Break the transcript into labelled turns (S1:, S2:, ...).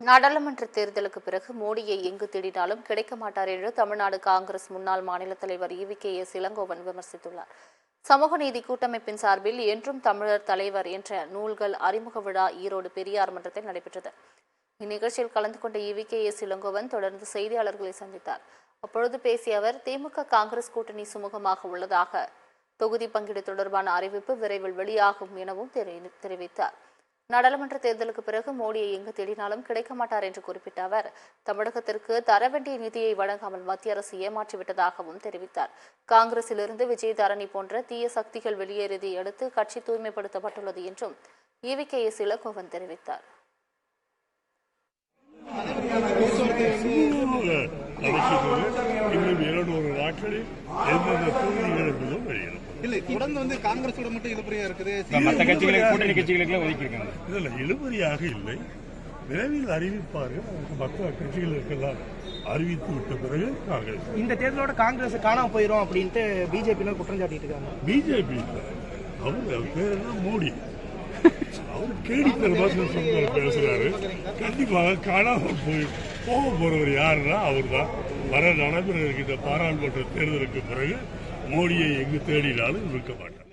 S1: நாடாளுமன்ற தேர்தலுக்கு பிறகு மோடியை எங்கு தேடினாலும் கிடைக்க மாட்டார் என்று தமிழ்நாடு காங்கிரஸ் முன்னாள் மாநில தலைவர் EVKS இளங்கோவன் விமர்சித்துள்ளார். சமூக நீதி கூட்டமைப்பின் சார்பில் என்றும் தமிழர் தலைவர் என்ற நூல்கள் அறிமுக விழா ஈரோடு பெரியார் மன்றத்தில் நடைபெற்றது. இந்நிகழ்ச்சியில் கலந்து கொண்ட EVKS இளங்கோவன் தொடர்ந்து செய்தியாளர்களை சந்தித்தார். அப்பொழுது பேசிய அவர், திமுக காங்கிரஸ் கூட்டணி சுமூகமாக உள்ளதாக, தொகுதி பங்கீடு தொடர்பான அறிவிப்பு விரைவில் வெளியாகும் எனவும் தெரிவித்தார். நாடாளுமன்ற தேர்தலுக்கு பிறகு மோடியை எங்கு தேடினாலும் கிடைக்க மாட்டார் என்று குறிப்பிட்ட அவர், தமிழகத்திற்கு தர வேண்டிய நிதியை வழங்காமல் மத்திய அரசு ஏமாற்றிவிட்டதாகவும் தெரிவித்தார். காங்கிரசிலிருந்து விஜயதாரணி போன்ற தீய சக்திகள் வெளியேறியதை அடுத்து கட்சி தூய்மைப்படுத்தப்பட்டுள்ளது என்றும் EVKS இளங்கோவன் தெரிவித்தார்.
S2: தொடர்ந்து காங்கிரஸோட மட்டும் இழுபறியா இருக்குது.
S3: மற்ற கட்சிகளுக்கு கூட்டணி கட்சிகளுக்கு ஒதுக்கியிருக்காங்க.
S4: இல்ல இழுபறியாக இல்லை, விரைவில் அறிவிப்பார்கள். மற்ற கட்சிகளுக்கெல்லாம் அறிவித்து விட்ட பிறகு காங்கிரஸ்
S5: இந்த தேர்தலோட காங்கிரஸ் காணாம போயிடும் அப்படின்ட்டு பிஜேபியினர் குற்றம் சாட்டிட்டு இருக்காங்க.
S4: பிஜேபி அவர் பேர் என்ன, மோடி, அவர் கேடித்தனமாக பேசுறாரு. கண்டிப்பாக காணாம போக போறவர் யாருன்னா அவர் தான். வர நடைபெற இருக்கின்ற பாராளுமன்ற தேர்தலுக்கு பிறகு மோடியை எங்கு தேடினாலும் இருக்க மாட்டார்.